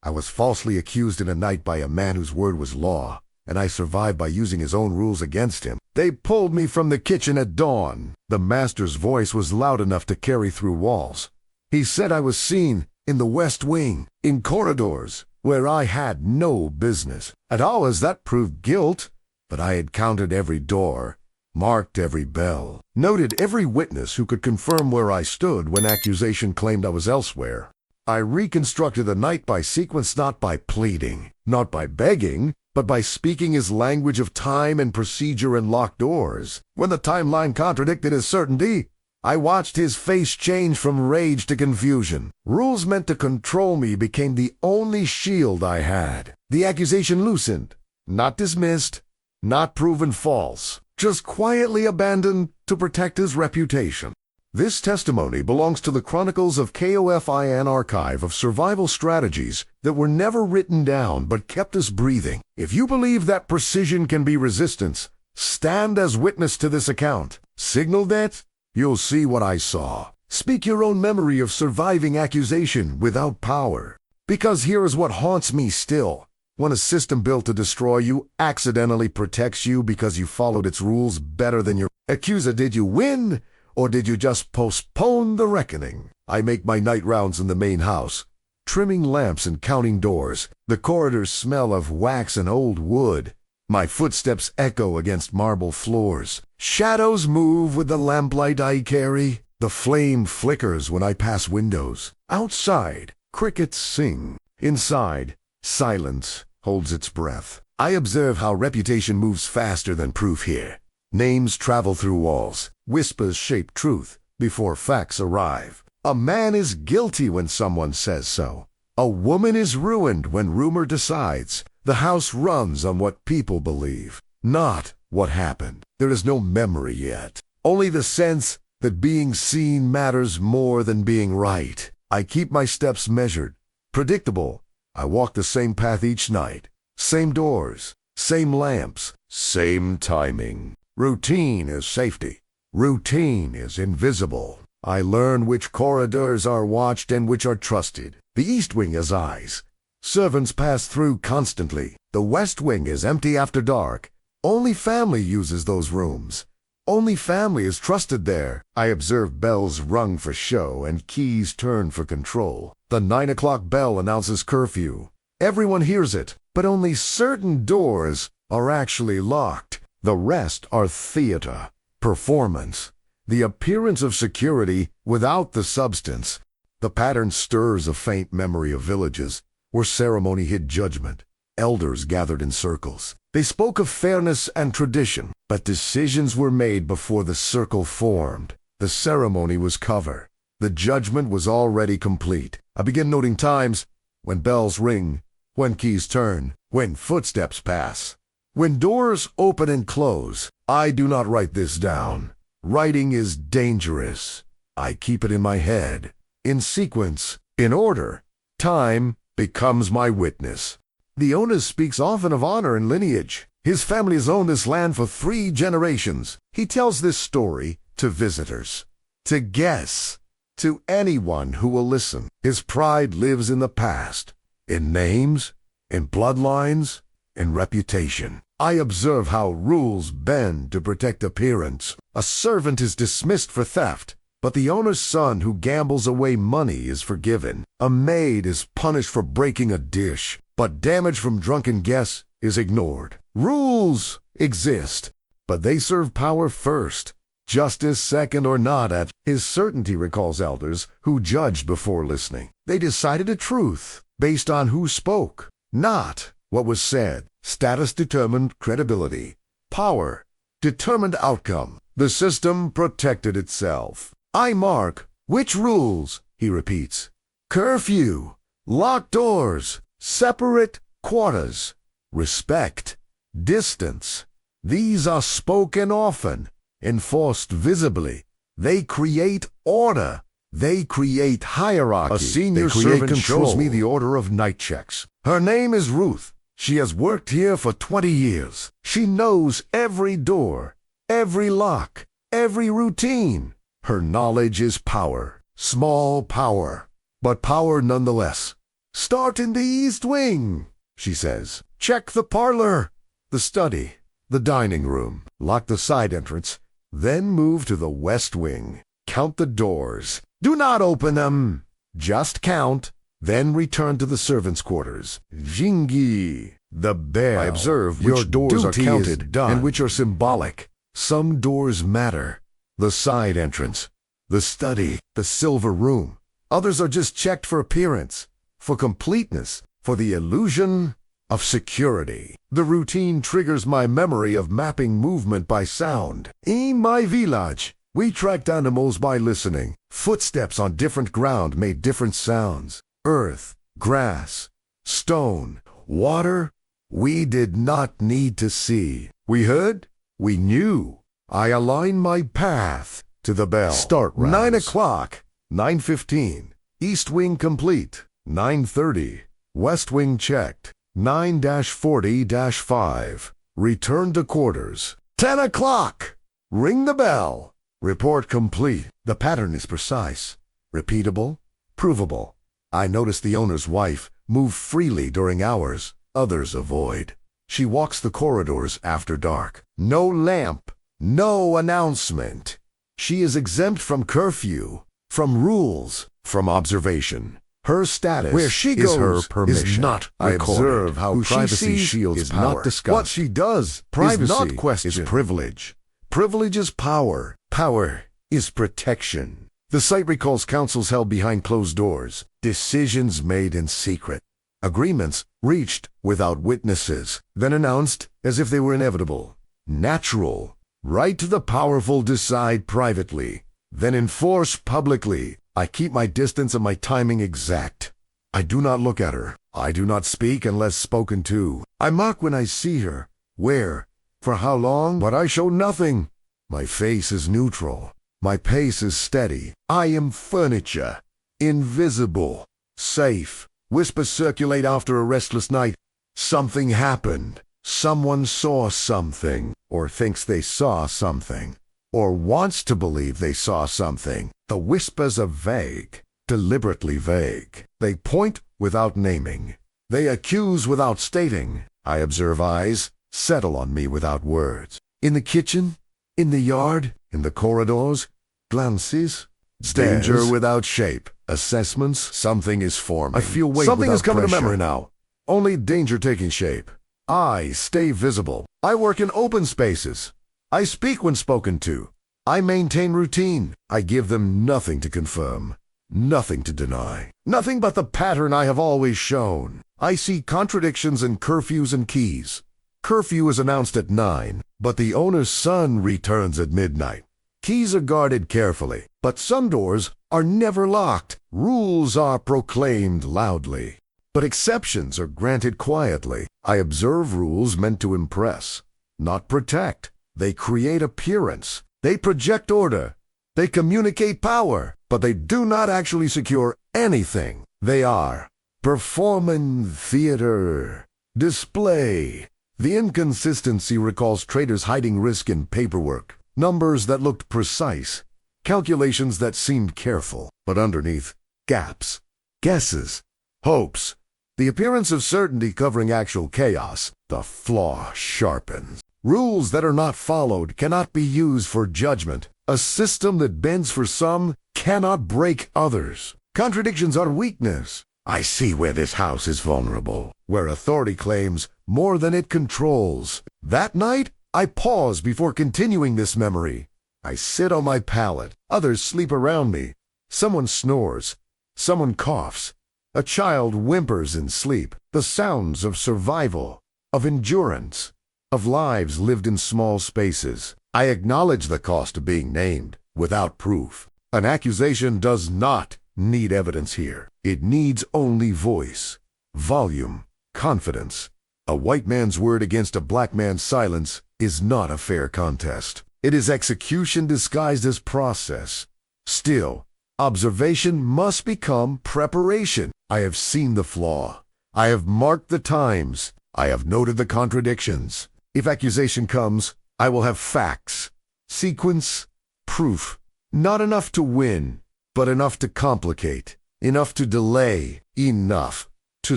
I was falsely accused in a night by a man whose word was law, and I survived by using his own rules against him. They pulled me from the kitchen at dawn. The master's voice was loud enough to carry through walls. He said I was seen in the West Wing, in corridors, where I had no business. At hours that proved guilt, but I had counted every door, marked every bell, noted every witness who could confirm where I stood when accusation claimed I was elsewhere. I reconstructed the night by sequence, not by pleading, not by begging, but by speaking his language of time and procedure and locked doors. When the timeline contradicted his certainty, I watched his face change from rage to confusion. Rules meant to control me became the only shield I had. The accusation loosened, not dismissed, not proven false, just quietly abandoned to protect his reputation. This testimony belongs to the Chronicles of KOFIN archive of survival strategies that were never written down but kept us breathing. If you believe that precision can be resistance, stand as witness to this account. Signal that, you'll see what I saw. Speak your own memory of surviving accusation without power. Because here is what haunts me still. When a system built to destroy you accidentally protects you because you followed its rules better than your accuser, did you win? Or did you just postpone the reckoning? I make my night rounds in the main house, trimming lamps and counting doors. The corridors smell of wax and old wood. My footsteps echo against marble floors. Shadows move with the lamplight I carry. The flame flickers when I pass windows. Outside, crickets sing. Inside, silence holds its breath. I observe how reputation moves faster than proof here. Names travel through walls. Whispers shape truth before facts arrive. A man is guilty when someone says so. A woman is ruined when rumor decides. The house runs on what people believe, not what happened. There is no memory yet, only the sense that being seen matters more than being right. I keep my steps measured, predictable. I walk the same path each night, same doors, same lamps, same timing. Routine is safety. Routine is invisible. I learn which corridors are watched and which are trusted. The East Wing has eyes. Servants pass through constantly. The West Wing is empty after dark. Only family uses those rooms. Only family is trusted there. I observe bells rung for show and keys turned for control. The 9 o'clock bell announces curfew. Everyone hears it, but only certain doors are actually locked. The rest are theater, performance, the appearance of security without the substance. The pattern stirs a faint memory of villages where ceremony hid judgment. Elders gathered in circles. They spoke of fairness and tradition, but decisions were made before the circle formed. The ceremony was cover. The judgment was already complete. I begin noting times, when bells ring, when keys turn, when footsteps pass, when doors open and close. I do not write this down. Writing is dangerous. I keep it in my head, in sequence, in order. Time becomes my witness. The owner speaks often of honor and lineage. His family has owned this land for 3 generations. He tells this story to visitors, to guests, to anyone who will listen. His pride lives in the past, in names, in bloodlines, in reputation. I observe how rules bend to protect appearance. A servant is dismissed for theft, but the owner's son who gambles away money is forgiven. A maid is punished for breaking a dish, but damage from drunken guests is ignored. Rules exist, but they serve power first, justice second or not. At his certainty recalls elders who judged before listening. They decided a truth based on who spoke, not what was said. Status determined credibility. Power determined outcome. The system protected itself. I mark which rules, he repeats. Curfew, locked doors, separate quarters, respect, distance. These are spoken often, enforced visibly. They create order. They create hierarchy. A senior servant shows me the order of night checks. Her name is Ruth. She has worked here for 20 years. She knows every door, every lock, every routine. Her knowledge is power. Small power, but power nonetheless. Start in the east wing, she says. Check the parlor, the study, the dining room. Lock the side entrance. Then move to the west wing. Count the doors. Do not open them. Just count. Then return to the servants' quarters. Jingi, the bell. I observe your doors are counted and which are symbolic. Some doors matter. The side entrance, the study, the silver room. Others are just checked for appearance, for completeness, for the illusion of security. The routine triggers my memory of mapping movement by sound. In my village, we tracked animals by listening. Footsteps on different ground made different sounds. Earth, grass, stone, water. We did not need to see. We heard, we knew. I align my path to the bell. Start rounds. 9 o'clock, 9:15. East wing complete. 9:30. West wing checked. 9-40-5. Return to quarters. 10 o'clock. Ring the bell. Report complete. The pattern is precise, repeatable, provable. I notice the owner's wife move freely during hours. Others avoid. She walks the corridors after dark. No lamp, no announcement. She is exempt from curfew, from rules, from observation. Her status where she goes her permission. Is not recorded. I observe how privacy shields is power. Not discussed. What she does, privacy is not questioned. Is privilege. Privilege is power. Power is protection. The site recalls councils held behind closed doors, decisions made in secret, agreements reached without witnesses, then announced as if they were inevitable. Natural. Right to the powerful decide privately, then enforce publicly. I keep my distance and my timing exact. I do not look at her. I do not speak unless spoken to. I mock when I see her. Where? For how long? But I show nothing. My face is neutral. My pace is steady. I am furniture. Invisible. Safe. Whispers circulate after a restless night. Something happened. Someone saw something, or thinks they saw something, or wants to believe they saw something. The whispers are vague, deliberately vague. They point without naming. They accuse without stating. I observe eyes settle on me without words. In the kitchen, in the yard, in the corridors, glances, danger without shape. Assessments, something is forming. I feel weight something is coming to memory now. Only danger taking shape. I stay visible. I work in open spaces. I speak when spoken to. I maintain routine. I give them nothing to confirm, nothing to deny. Nothing but the pattern I have always shown. I see contradictions in curfews and keys. Curfew is announced at 9, but the owner's son returns at midnight. Keys are guarded carefully, but some doors are never locked. Rules are proclaimed loudly, but exceptions are granted quietly. I observe rules meant to impress, not protect. They create appearance. They project order. They communicate power, but they do not actually secure anything. They are performing theater, display. The inconsistency recalls traders hiding risk in paperwork, numbers that looked precise, calculations that seemed careful, but underneath, gaps, guesses, hopes. The appearance of certainty covering actual chaos. The flaw sharpens. Rules that are not followed cannot be used for judgment. A system that bends for some cannot break others. Contradictions are weakness. I see where this house is vulnerable, where authority claims more than it controls. That night, I pause before continuing this memory. I sit on my pallet. Others sleep around me. Someone snores. Someone coughs. A child whimpers in sleep. The sounds of survival, of endurance, of lives lived in small spaces. I acknowledge the cost of being named without proof. An accusation does not need evidence here. It needs only voice, volume, confidence. A white man's word against a black man's silence is not a fair contest. It is execution disguised as process. Still, observation must become preparation. I have seen the flaw. I have marked the times. I have noted the contradictions. If accusation comes, I will have facts, sequence, proof. Not enough to win, but enough to complicate, enough to delay, enough to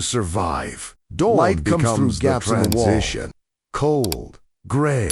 survive. Dawn Light comes through becomes gaps in the wall. transition. Cold, gray,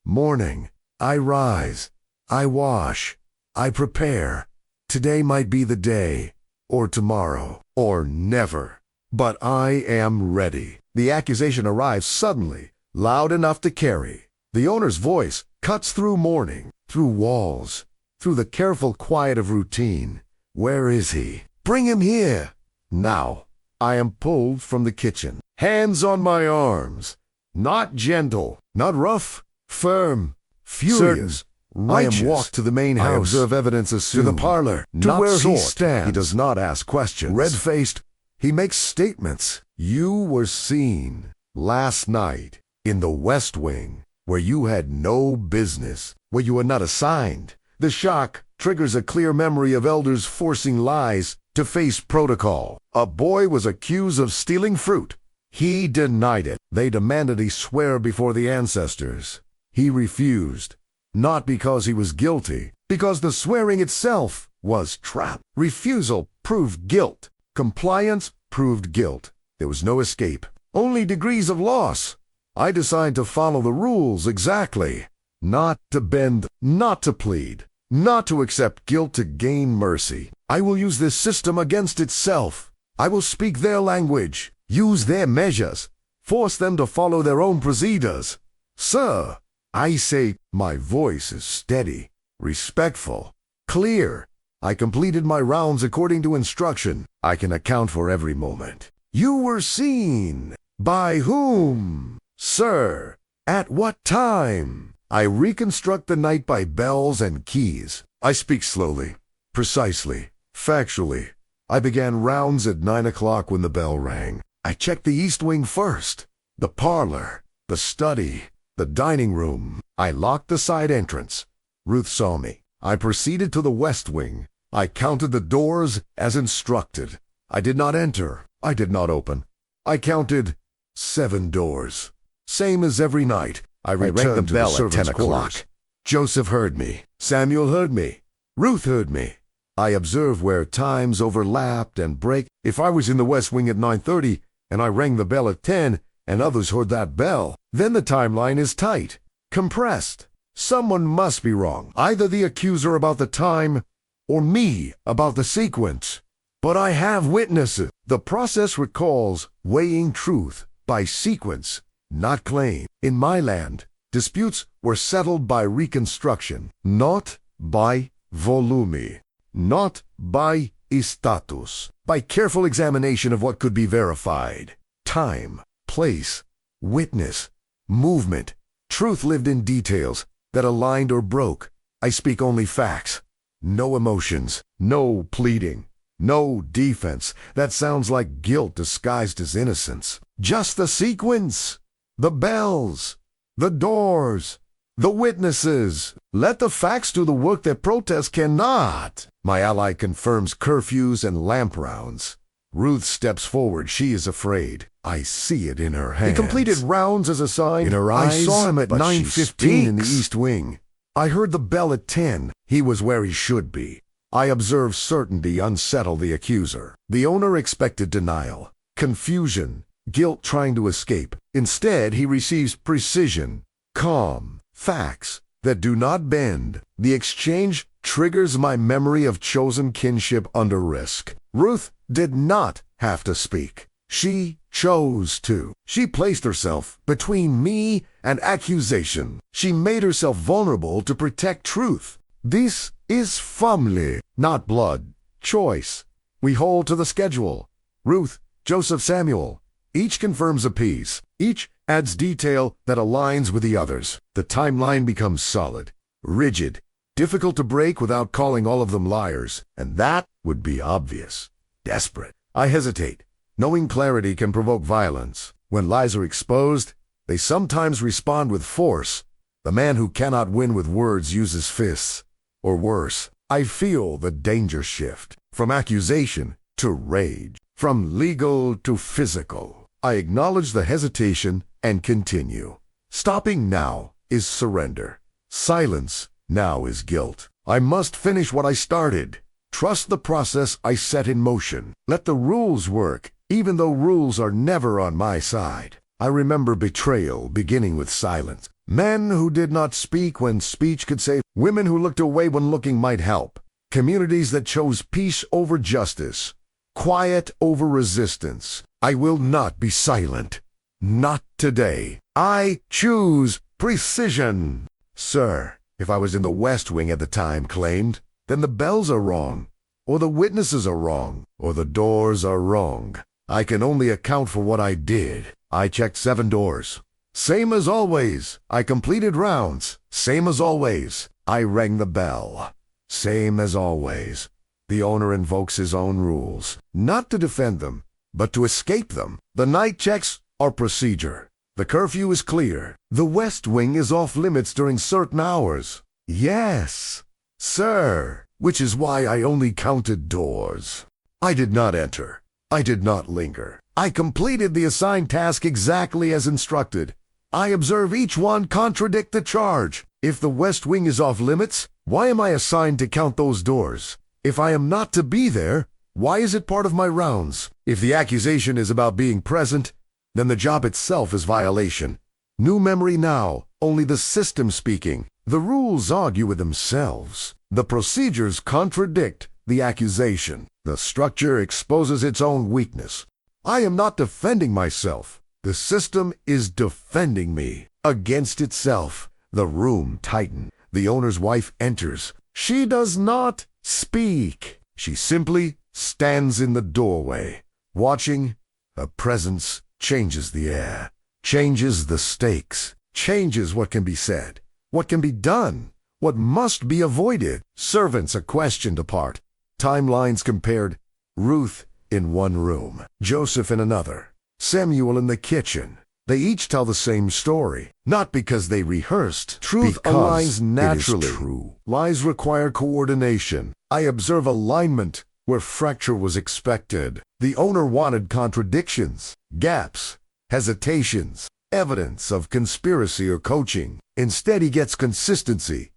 morning. I rise, I wash, I prepare. Today might be the day, or tomorrow, or never. But I am ready. The accusation arrives suddenly, loud enough to carry. The owner's voice cuts through morning, through walls, through the careful quiet of routine. Where is he? Bring him here. Now, I am pulled from the kitchen, hands on my arms. Not gentle, not rough, firm, furious. I am walked to the main house. I observe evidence assumed. To the parlor, to where he stands. He does not ask questions. Red-faced, he makes statements. You were seen last night in the West Wing, where you had no business, where you were not assigned. The shock triggers a clear memory of elders forcing lies to face protocol. A boy was accused of stealing fruit. He denied it. They demanded he swear before the ancestors. He refused, not because he was guilty, because the swearing itself was trap. Refusal proved guilt. Compliance proved guilt. There was no escape, only degrees of loss. I decide to follow the rules exactly. Not to bend, not to plead, not to accept guilt to gain mercy. I will use this system against itself. I will speak their language, use their measures, force them to follow their own procedures. Sir, I say my voice is steady, respectful, clear. I completed my rounds according to instruction. I can account for every moment. You were seen. By whom? Sir, at what time? I reconstruct the night by bells and keys. I speak slowly, precisely, factually. I began rounds at 9 o'clock when the bell rang. I checked the East Wing first, the parlor, the study, the dining room. I locked the side entrance. Ruth saw me. I proceeded to the West Wing. I counted the doors as instructed. I did not enter. I did not open. I counted 7 doors. Same as every night. I rang the bell at 10 o'clock. Joseph heard me. Samuel heard me. Ruth heard me. I observed where times overlapped and break. If I was in the West Wing at 9:30 and I rang the bell at 10 and others heard that bell, then the timeline is tight, compressed. Someone must be wrong, either the accuser about the time or me about the sequence. But I have witnesses. The process recalls weighing truth by sequence, not claim. In my land, disputes were settled by reconstruction, not by volume, not by status, by careful examination of what could be verified. Time, place, witness, movement. Truth lived in details that aligned or broke. I speak only facts. No emotions, no pleading, no defense. That sounds like guilt disguised as innocence. Just the sequence, the bells, the doors, the witnesses. Let the facts do the work that protest cannot. My ally confirms curfews and lamp rounds. Ruth steps forward. She is afraid. I see it in her hands. He completed rounds as assigned. In her eyes, I saw him at 9:15 in the East Wing. I heard the bell at 10. He was where he should be. I observed certainty unsettle the accuser. The owner expected denial, confusion, guilt trying to escape. Instead, he receives precision, calm, facts that do not bend. The exchange triggers my memory of chosen kinship under risk. Ruth did not have to speak. She chose to. She placed herself between me and accusation. She made herself vulnerable to protect truth. This is family, not blood. Choice. We hold to the schedule. Ruth, Joseph, Samuel. Each confirms a piece. Each adds detail that aligns with the others. The timeline becomes solid, rigid, difficult to break without calling all of them liars. And that would be obvious. Desperate. I hesitate. Knowing clarity can provoke violence. When lies are exposed, they sometimes respond with force. The man who cannot win with words uses fists. Or worse. I feel the danger shift. From accusation to rage. From legal to physical. I acknowledge the hesitation and continue. Stopping now is surrender. Silence now is guilt. I must finish what I started. Trust the process I set in motion. Let the rules work even though rules are never on my side. I remember betrayal beginning with silence. Men who did not speak when speech could save. Women who looked away when looking might help. Communities that chose peace over justice. Quiet over resistance. I will not be silent. Not today. I choose precision. Sir, if I was in the West Wing at the time claimed, then the bells are wrong, or the witnesses are wrong, or the doors are wrong. I can only account for what I did. I checked 7 doors. Same as always. I completed rounds. Same as always. I rang the bell. Same as always. The owner invokes his own rules, not to defend them, but to escape them. The night checks are procedure. The curfew is clear. The West Wing is off limits during certain hours. Yes, sir, which is why I only counted doors. I did not enter. I did not linger. I completed the assigned task exactly as instructed. I observe each one contradict the charge. If the West Wing is off limits, why am I assigned to count those doors? If I am not to be there, why is it part of my rounds? If the accusation is about being present, then the job itself is violation. New memory now, only the system speaking. The rules argue with themselves. The procedures contradict the accusation. The structure exposes its own weakness. I am not defending myself. The system is defending me against itself. The room tightened. The owner's wife enters. She does not speak. She simply stands in the doorway, watching. Her presence changes the air, changes the stakes, changes what can be said, what can be done, what must be avoided. Servants are questioned apart. Timelines compared. Ruth in one room, Joseph in another, Samuel in the kitchen. They each tell the same story, not because they rehearsed. Truth aligns naturally. It is true. Lies require coordination. I observe alignment where fracture was expected. The owner wanted contradictions, gaps, hesitations, evidence of conspiracy or coaching. Instead, he gets consistency.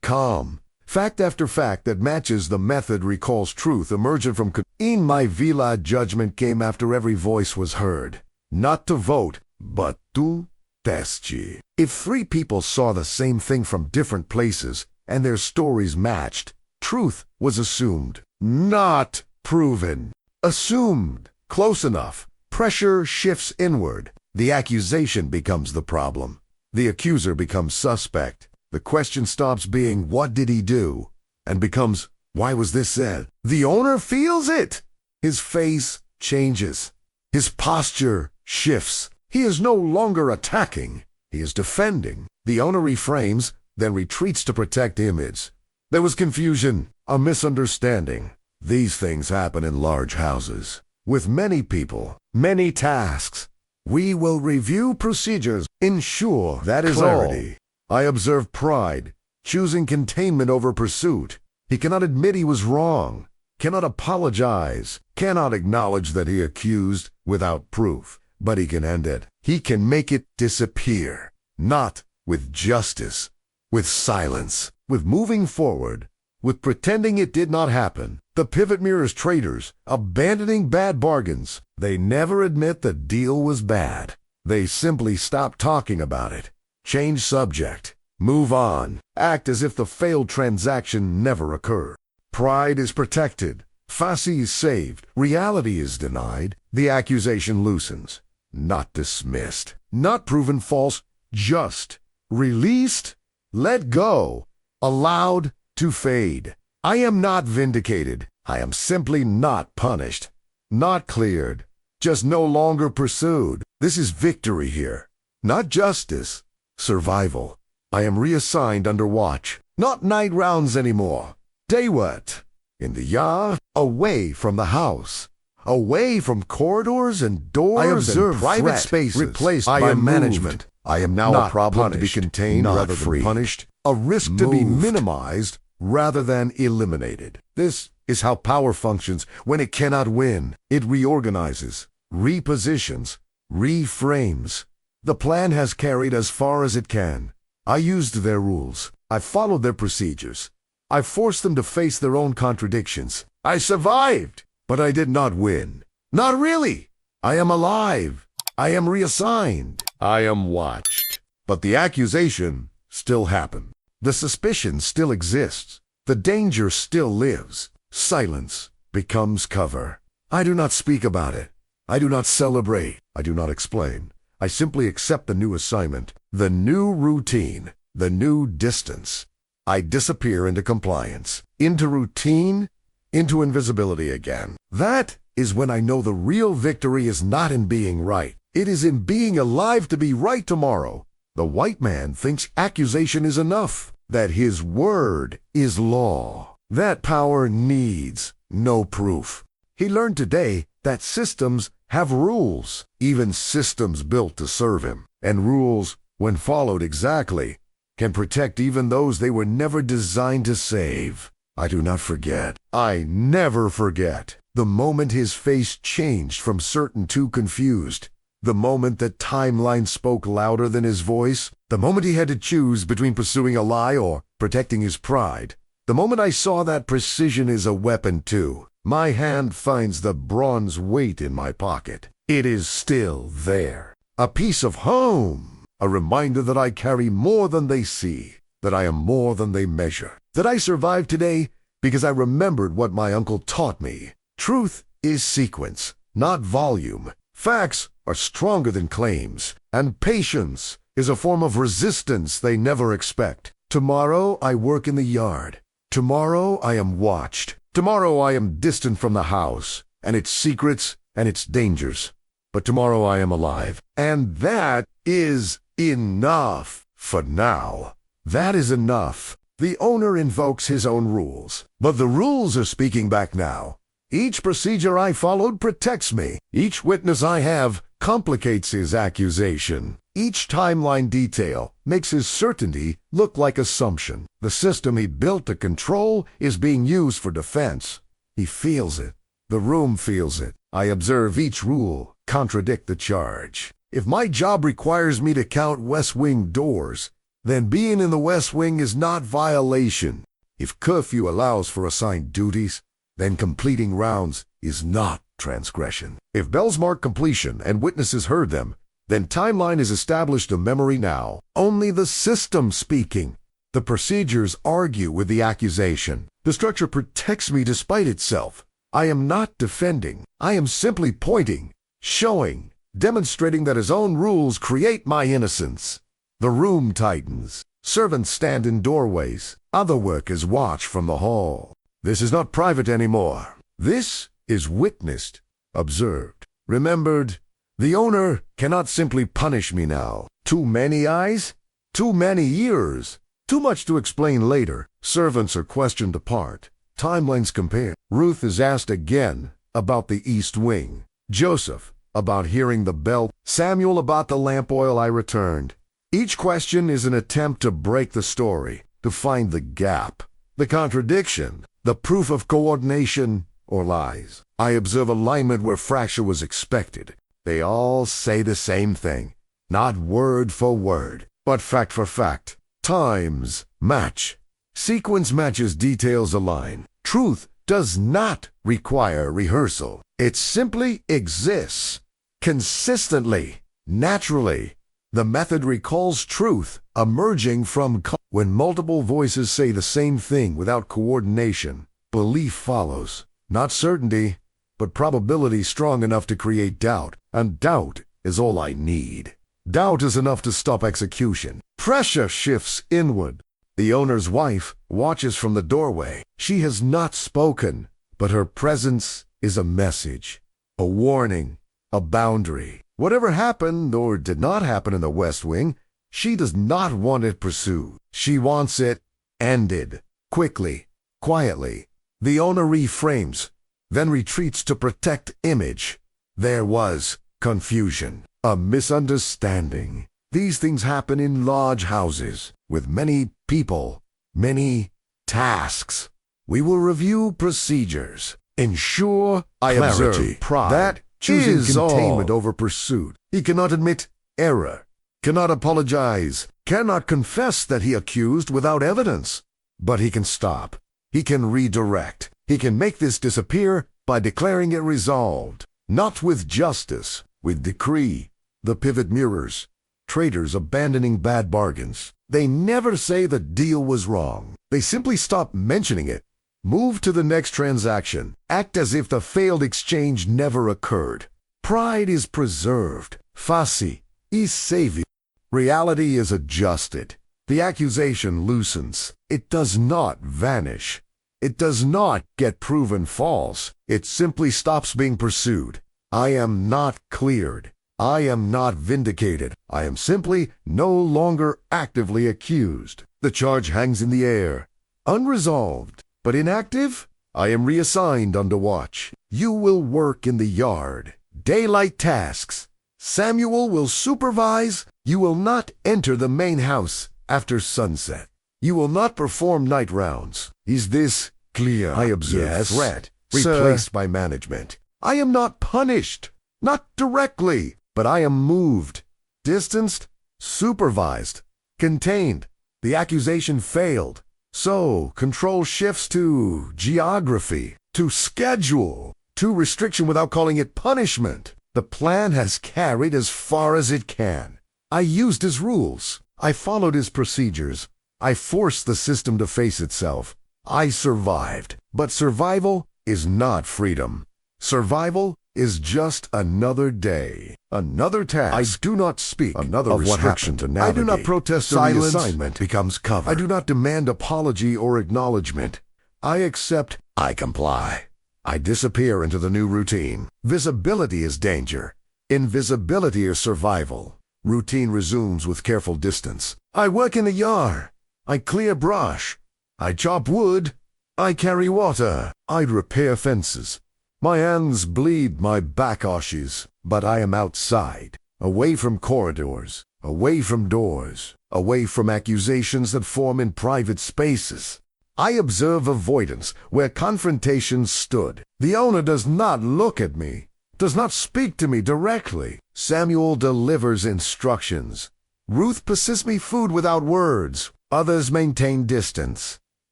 Calm. Fact after fact that matches the method recalls truth emergent from. In my villa, judgment came after every voice was heard. Not to vote, but to testi. If 3 people saw the same thing from different places and their stories matched, truth was assumed, not proven. Assumed. Close enough. Pressure shifts inward. The accusation becomes the problem. The accuser becomes suspect. The question stops being, what did he do? And becomes, why was this said? The owner feels it. His face changes. His posture shifts. He is no longer attacking. He is defending. The owner reframes, then retreats to protect image. There was confusion, a misunderstanding. These things happen in large houses, with many people, many tasks. We will review procedures, ensure that is clarity. I observe pride, choosing containment over pursuit. He cannot admit he was wrong, cannot apologize, cannot acknowledge that he accused without proof, but he can end it. He can make it disappear, not with justice, with silence, with moving forward, with pretending it did not happen. The pivot mirrors traitors, abandoning bad bargains. They never admit the deal was bad. They simply stop talking about it. Change subject. Move on. Act as if the failed transaction never occurred. Pride is protected. Fassi is saved. Reality is denied. The accusation loosens. Not dismissed. Not proven false. Just. Released. Let go. Allowed to fade. I am not vindicated. I am simply not punished. Not cleared. Just no longer pursued. This is victory here. Not justice. Survival. I am reassigned under watch. Not night rounds anymore. Day what? In the yard. Away from the house. Away from corridors and doors. I observe and private spaces replaced by management. I am now a problem to be contained rather than punished. A risk to be minimized rather than eliminated. This is how power functions when it cannot win. It reorganizes, repositions, reframes. The plan has carried as far as it can. I used their rules. I followed their procedures. I forced them to face their own contradictions. I survived, but I did not win. Not really. I am alive. I am reassigned. I am watched. But the accusation still happened. The suspicion still exists. The danger still lives. Silence becomes cover. I do not speak about it. I do not celebrate. I do not explain. I simply accept the new assignment, the new routine, the new distance. I disappear into compliance, into routine, into invisibility again. That is when I know the real victory is not in being right. It is in being alive to be right tomorrow. The white man thinks accusation is enough, that his word is law. That power needs no proof. He learned today that systems have rules, even systems built to serve him. And rules, when followed exactly, can protect even those they were never designed to save. I do not forget. I never forget. The moment his face changed from certain to confused. The moment that timeline spoke louder than his voice. The moment he had to choose between pursuing a lie or protecting his pride. The moment I saw that precision is a weapon too. My hand finds the bronze weight in my pocket. It is still there. A piece of home. A reminder that I carry more than they see. That I am more than they measure. That I survived today because I remembered what my uncle taught me. Truth is sequence, not volume. Facts are stronger than claims. And patience is a form of resistance they never expect. Tomorrow I work in the yard. Tomorrow I am watched. Tomorrow I am distant from the house, and its secrets and its dangers. But tomorrow I am alive. And that is enough for now. That is enough. The owner invokes his own rules. But the rules are speaking back now. Each procedure I followed protects me. Each witness I have complicates his accusation. Each timeline detail makes his certainty look like assumption. The system he built to control is being used for defense. He feels it. The room feels it. I observe each rule contradict the charge. If my job requires me to count West Wing doors, then being in the West Wing is not violation. If curfew allows for assigned duties, then completing rounds is not transgression. If bells mark completion and witnesses heard them, then timeline is established to memory now. Only the system speaking. The procedures argue with the accusation. The structure protects me despite itself. I am not defending. I am simply pointing, showing, demonstrating that his own rules create my innocence. The room tightens. Servants stand in doorways. Other workers watch from the hall. This is not private anymore. This is witnessed, observed, remembered. The owner cannot simply punish me now. Too many eyes? Too many ears? Too much to explain later. Servants are questioned apart. Timelines compare. Ruth is asked again about the East Wing. Joseph about hearing the bell. Samuel about the lamp oil I returned. Each question is an attempt to break the story, to find the gap, the contradiction, the proof of coordination or lies. I observe alignment where fracture was expected. They all say the same thing, not word for word, but fact for fact. Times match. Sequence matches, details align. Truth does not require rehearsal. It simply exists, consistently, naturally. The method recalls truth emerging from when multiple voices say the same thing without coordination. Belief follows, not certainty, but probability strong enough to create doubt. And doubt is all I need. Doubt is enough to stop execution. Pressure shifts inward. The owner's wife watches from the doorway. She has not spoken, but her presence is a message, a warning, a boundary. Whatever happened or did not happen in the West Wing, she does not want it pursued. She wants it ended, quickly, quietly. The owner reframes, then retreats to protect image. There was confusion, a misunderstanding. These things happen in large houses, with many people, many tasks. We will review procedures. Ensure I observe pride. That choosing containment over pursuit. He cannot admit error, cannot apologize, cannot confess that he accused without evidence. But he can stop. He can redirect. He can make this disappear by declaring it resolved. Not with justice, with decree. The pivot mirrors. Traders abandoning bad bargains. They never say the deal was wrong. They simply stop mentioning it. Move to the next transaction. Act as if the failed exchange never occurred. Pride is preserved. Face is saved. Reality is adjusted. The accusation loosens. It does not vanish. It does not get proven false. It simply stops being pursued. I am not cleared. I am not vindicated. I am simply no longer actively accused. The charge hangs in the air, unresolved, but inactive. I am reassigned under watch. You will work in the yard. Daylight tasks. Samuel will supervise. You will not enter the main house after sunset. You will not perform night rounds. Is this clear? I observe threat, replaced by management. I am not punished, not directly, but I am moved, distanced, supervised, contained. The accusation failed. So, control shifts to geography, to schedule, to restriction without calling it punishment. The plan has carried as far as it can. I used his rules. I followed his procedures. I forced the system to face itself. I survived. But survival is not freedom. Survival is just another day, another task. I do not speak another of restriction to navigate. I do not protest. Silence reassignment becomes cover. I do not demand apology or acknowledgement. I accept. I comply. I disappear into the new routine. Visibility is danger. Invisibility is survival. Routine resumes with careful distance. I work in the yard. I clear brush. I chop wood. I carry water. I repair fences. My hands bleed, my back ashes, but I am outside, away from corridors, away from doors, away from accusations that form in private spaces. I observe avoidance where confrontation stood. The owner does not look at me, does not speak to me directly. Samuel delivers instructions. Ruth persists me food without words. Others maintain distance.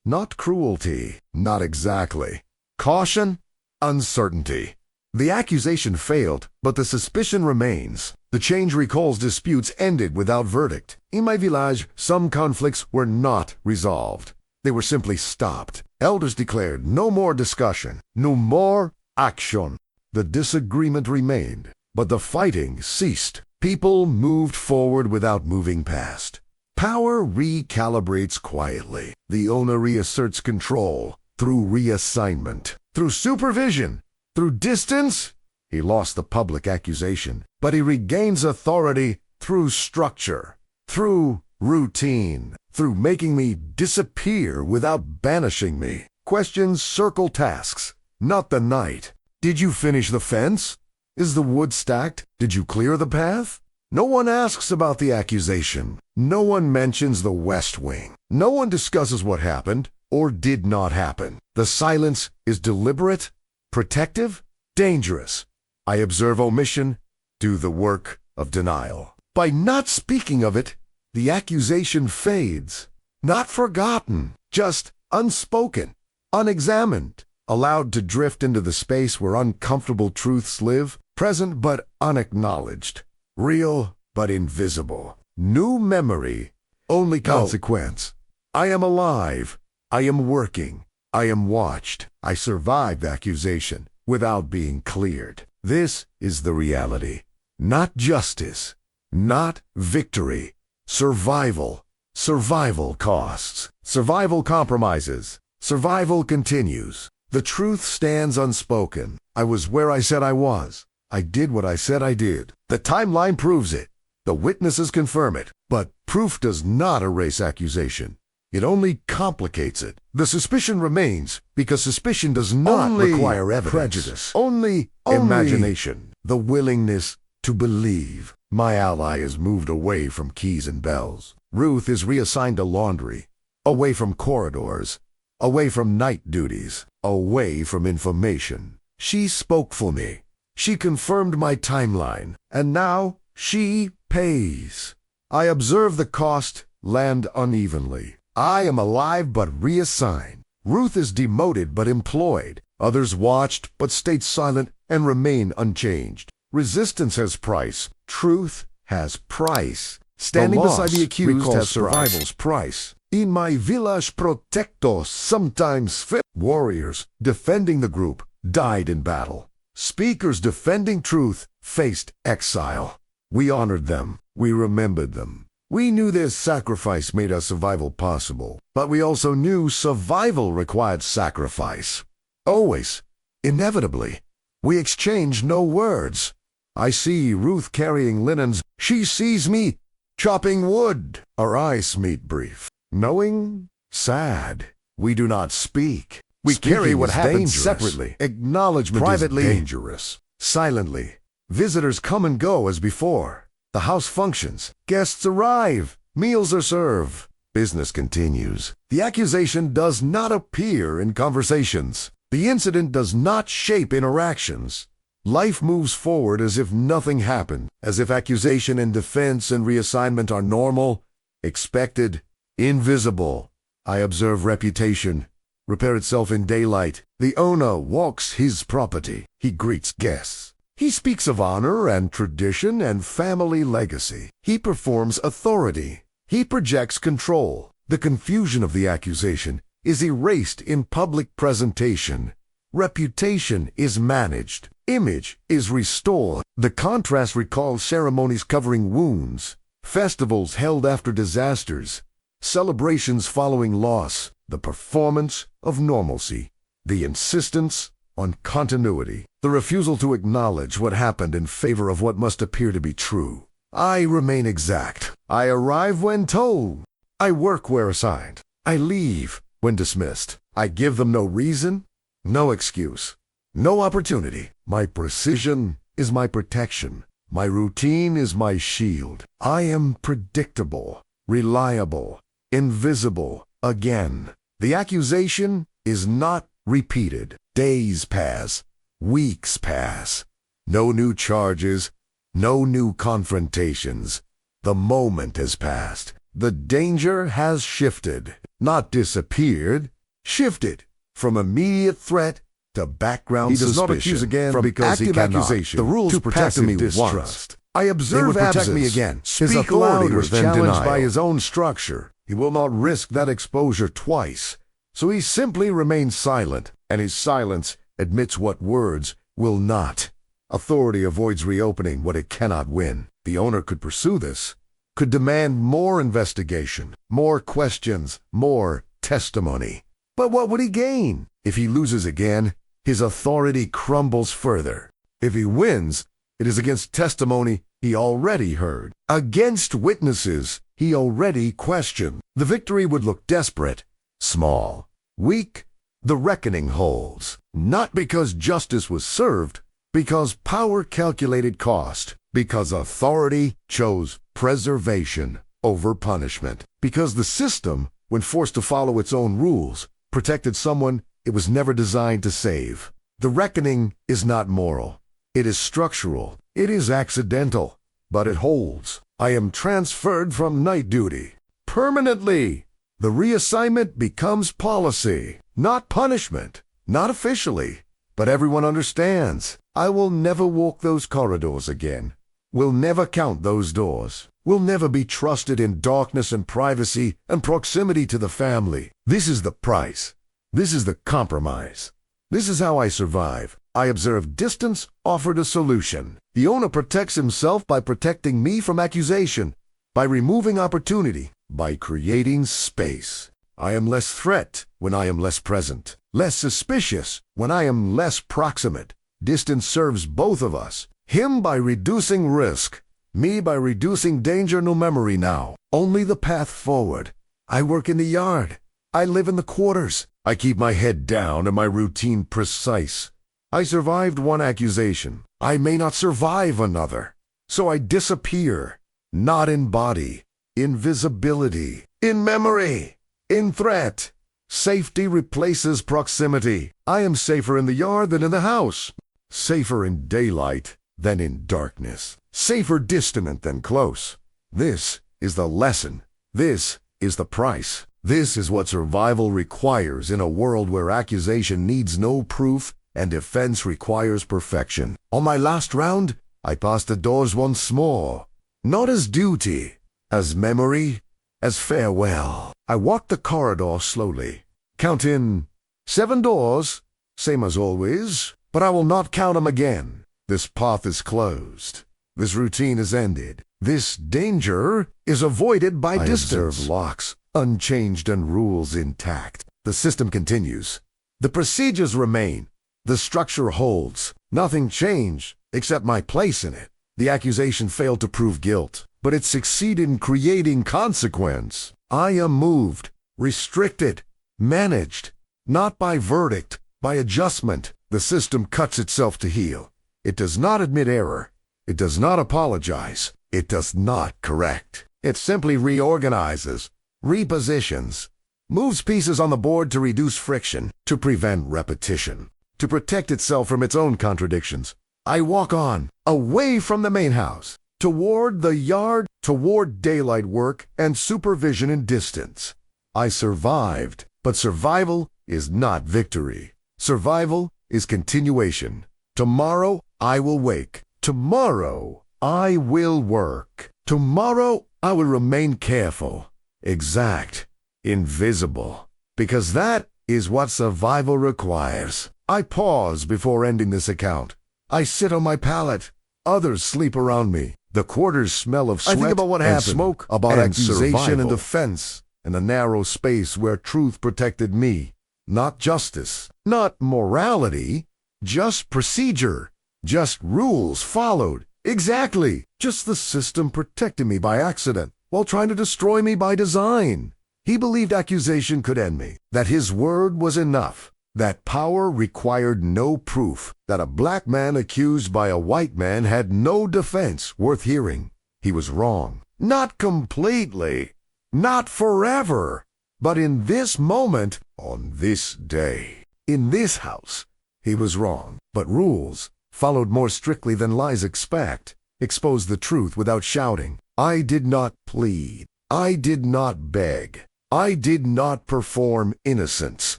Not cruelty, not exactly. Caution, uncertainty. The accusation failed, but the suspicion remains. The change recalls disputes ended without verdict. In my village, some conflicts were not resolved. They were simply stopped. Elders declared no more discussion, no more action. The disagreement remained, but the fighting ceased. People moved forward without moving past. Power recalibrates quietly. The owner reasserts control through reassignment, through supervision, through distance. He lost the public accusation, but he regains authority through structure, through routine, through making me disappear without banishing me. Questions circle tasks, not the night. Did you finish the fence? Is the wood stacked? Did you clear the path? No one asks about the accusation. No one mentions the West Wing. No one discusses what happened or did not happen. The silence is deliberate, protective, dangerous. I observe omission, do the work of denial. By not speaking of it, the accusation fades. Not forgotten, just unspoken, unexamined, allowed to drift into the space where uncomfortable truths live, present but unacknowledged, real but invisible. New memory, only consequence. I am alive. I am working. I am watched. I survived accusation without being cleared. This is the reality. Not justice. Not victory. Survival. Survival costs. Survival compromises. Survival continues. The truth stands unspoken. I was where I said I was. I did what I said I did. The timeline proves it. The witnesses confirm it. But proof does not erase accusation. It only complicates it. The suspicion remains because suspicion does not require evidence. Prejudice. Only imagination. The willingness to believe. My ally is moved away from keys and bells. Ruth is reassigned to laundry. Away from corridors. Away from night duties. Away from information. She spoke for me. She confirmed my timeline. And now she pays. I observe the cost land unevenly. I am alive but reassigned. Ruth is demoted but employed. Others watched but stayed silent and remain unchanged. Resistance has price. Truth has price. Standing beside the accused has survival's price. In my village protectos sometimes fit. Warriors defending the group died in battle. Speakers defending truth faced exile. We honored them. We remembered them. We knew their sacrifice made our survival possible, but we also knew survival required sacrifice. Always, inevitably, we exchanged no words. I see Ruth carrying linens. She sees me chopping wood. Our eyes meet brief. Knowing, sad, we do not speak. We carry what happens separately. Acknowledgement privately is dangerous. Silently, visitors come and go as before. The house functions. Guests arrive. Meals are served. Business continues. The accusation does not appear in conversations. The incident does not shape interactions. Life moves forward as if nothing happened, as if accusation and defense and reassignment are normal, expected, invisible. I observe reputation repair itself in daylight. The owner walks his property. He greets guests. He speaks of honor and tradition and family legacy. He performs authority. He projects control. The confusion of the accusation is erased in public presentation. Reputation is managed. Image is restored. The contrast recalls ceremonies covering wounds, festivals held after disasters, celebrations following loss, the performance of normalcy, the insistence on continuity, the refusal to acknowledge what happened in favor of what must appear to be true. I remain exact. I arrive when told. I work where assigned. I leave when dismissed. I give them no reason, no excuse, no opportunity. My precision is my protection. My routine is my shield. I am predictable, reliable, invisible again. The accusation is not repeated. Days pass. Weeks pass. No new charges. No new confrontations. The moment has passed. The danger has shifted. Not disappeared. Shifted. From immediate threat to background suspicion. He does not accuse again from because he cannot. Accusation. The rules protect me distrust. I observe they would protect me again. His authority was challenged by his own structure. He will not risk that exposure twice. So he simply remains silent, and his silence admits what words will not. Authority avoids reopening what it cannot win. The owner could pursue this, could demand more investigation, more questions, more testimony. But what would he gain? If he loses again, his authority crumbles further. If he wins, it is against testimony he already heard, against witnesses he already questioned. The victory would look desperate, small, weak. The reckoning holds, not because justice was served, because power calculated cost, because authority chose preservation over punishment, because the system, when forced to follow its own rules, protected someone it was never designed to save. The reckoning is not moral. It is structural. It is accidental. But it holds. I am transferred from night duty. Permanently. The reassignment becomes policy, not punishment, not officially. But everyone understands. I will never walk those corridors again. Will never count those doors. Will never be trusted in darkness and privacy and proximity to the family. This is the price. This is the compromise. This is how I survive. I observe distance offered a solution. The owner protects himself by protecting me from accusation, by removing opportunity, by creating space. I am less threat when I am less present, less suspicious when I am less proximate. Distance serves both of us. Him by reducing risk, me by reducing danger. No memory now, only the path forward. I work in the yard. I live in the quarters. I keep my head down and my routine precise. I survived one accusation. I may not survive another. So I disappear, not in body, in visibility, in memory, in threat. Safety replaces proximity. I am safer in the yard than in the house. Safer in daylight than in darkness. Safer distant than close. This is the lesson. This is the price. This is what survival requires in a world where accusation needs no proof, and defense requires perfection. On my last round, I passed the doors once more, not as duty, as memory, as farewell. I walked the corridor slowly, counting 7 doors, same as always, but I will not count 'em again. This path is closed. This routine is ended. This danger is avoided by distance. I observe locks, unchanged and rules intact. The system continues. The procedures remain. The structure holds. Nothing changed except my place in it. The accusation failed to prove guilt, but it succeeded in creating consequence. I am moved, restricted, managed, not by verdict, by adjustment. The system cuts itself to heal. It does not admit error. It does not apologize. It does not correct. It simply reorganizes, repositions, moves pieces on the board to reduce friction, to prevent repetition, to protect itself from its own contradictions. I walk on, away from the main house, toward the yard, toward daylight work and supervision in distance. I survived, but survival is not victory. Survival is continuation. Tomorrow I will wake. Tomorrow I will work. Tomorrow I will remain careful, exact, invisible, because that is what survival requires. I pause before ending this account. I sit on my pallet. Others sleep around me. The quarters smell of sweat. I think about what happened, smoke, about accusation and defense, and a narrow space where truth protected me. Not justice, not morality, just procedure, just rules followed. Exactly, just the system protecting me by accident while trying to destroy me by design. He believed accusation could end me, that his word was enough, that power required no proof, that a black man accused by a white man had no defense worth hearing. He was wrong. Not completely, not forever, but in this moment, on this day, in this house, he was wrong. But rules, followed more strictly than lies expect, exposed the truth without shouting. I did not plead. I did not beg. I did not perform innocence.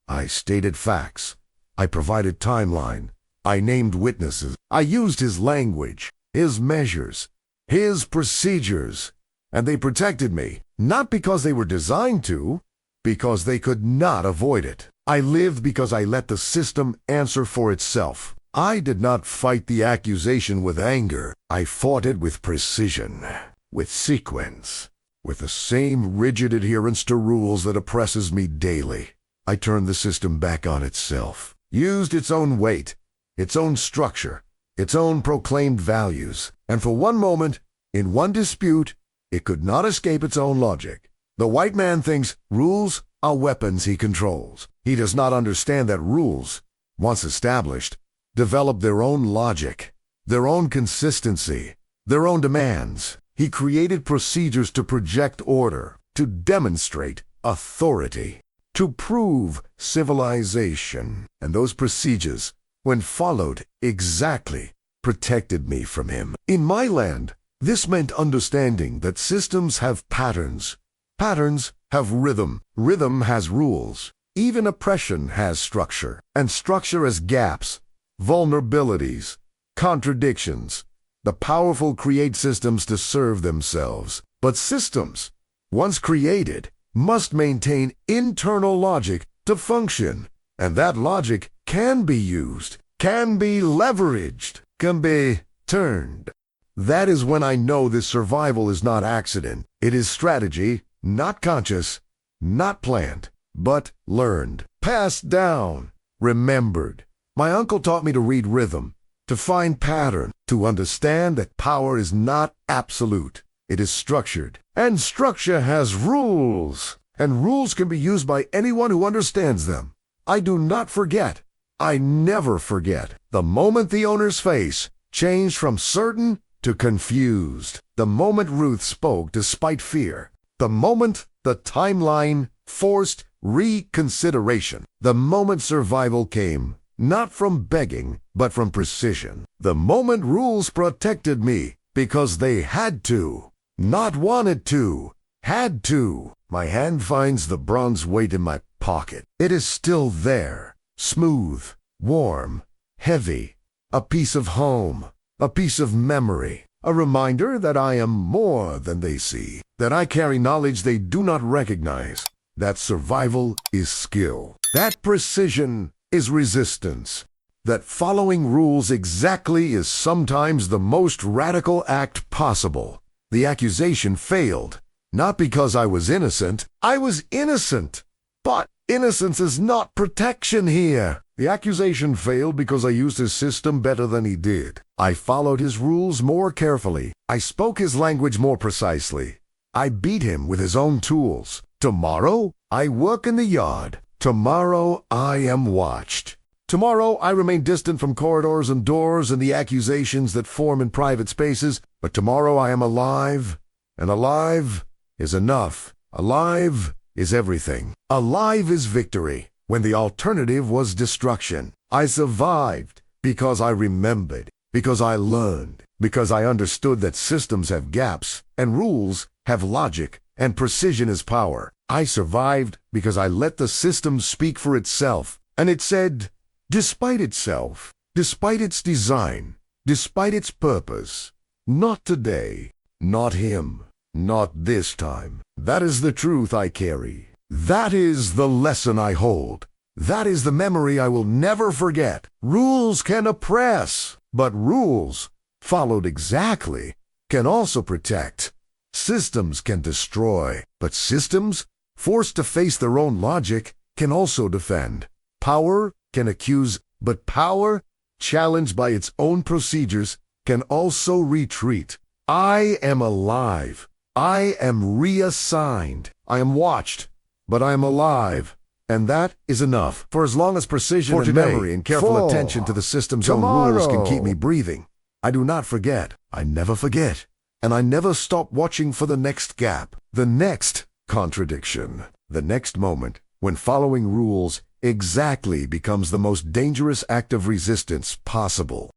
I stated facts. I provided timeline. I named witnesses. I used his language, his measures, his procedures, and they protected me, not because they were designed to, because they could not avoid it. I lived because I let the system answer for itself. I did not fight the accusation with anger. I fought it with precision, with sequence, with the same rigid adherence to rules that oppresses me daily. I turned the system back on itself, used its own weight, its own structure, its own proclaimed values, and for one moment, in one dispute, it could not escape its own logic. The white man thinks rules are weapons he controls. He does not understand that rules, once established, develop their own logic, their own consistency, their own demands. He created procedures to project order, to demonstrate authority, to prove civilization. And those procedures, when followed exactly, protected me from him. In my land, this meant understanding that systems have patterns. Patterns have rhythm. Rhythm has rules. Even oppression has structure. And structure has gaps, vulnerabilities, contradictions. The powerful create systems to serve themselves. But systems, once created, must maintain internal logic to function. And that logic can be used, can be leveraged, can be turned. That is when I know this survival is not accident. It is strategy, not conscious, not planned, but learned, passed down, remembered. My uncle taught me to read rhythm, to find pattern, to understand that power is not absolute. It is structured, and structure has rules, and rules can be used by anyone who understands them. I do not forget. I never forget. The moment the owner's face changed from certain to confused. The moment Ruth spoke despite fear. The moment the timeline forced reconsideration. The moment survival came, not from begging, but from precision. The moment rules protected me because they had to, not wanted to, had to. My hand finds the bronze weight in my pocket. It is still there, smooth, warm, heavy, a piece of home, a piece of memory, a reminder that I am more than they see, that I carry knowledge they do not recognize, that survival is skill, that precision is resistance, that following rules exactly is sometimes the most radical act possible. The accusation failed, not because I was innocent. I was innocent, but innocence is not protection here. The accusation failed because I used his system better than he did. I followed his rules more carefully. I spoke his language more precisely. I beat him with his own tools. Tomorrow, I work in the yard. Tomorrow, I am watched. Tomorrow, I remain distant from corridors and doors and the accusations that form in private spaces. But tomorrow, I am alive, and alive is enough. Alive is everything. Alive is victory, when the alternative was destruction. I survived because I remembered, because I learned, because I understood that systems have gaps, and rules have logic, and precision is power. I survived because I let the system speak for itself, and it said, despite itself, despite its design, despite its purpose, not today, not him, not this time. That is the truth I carry. That is the lesson I hold. That is the memory I will never forget. Rules can oppress, but rules, followed exactly, can also protect. Systems can destroy, but systems, forced to face their own logic, can also defend. Power can accuse, but power, challenged by its own procedures, can also retreat. I am alive. I am reassigned. I am watched, but I am alive. And that is enough. For as long as precision and memory and careful attention to the system's own rules can keep me breathing, I do not forget. I never forget. And I never stop watching for the next gap, the next contradiction, the next moment when following rules exactly becomes the most dangerous act of resistance possible.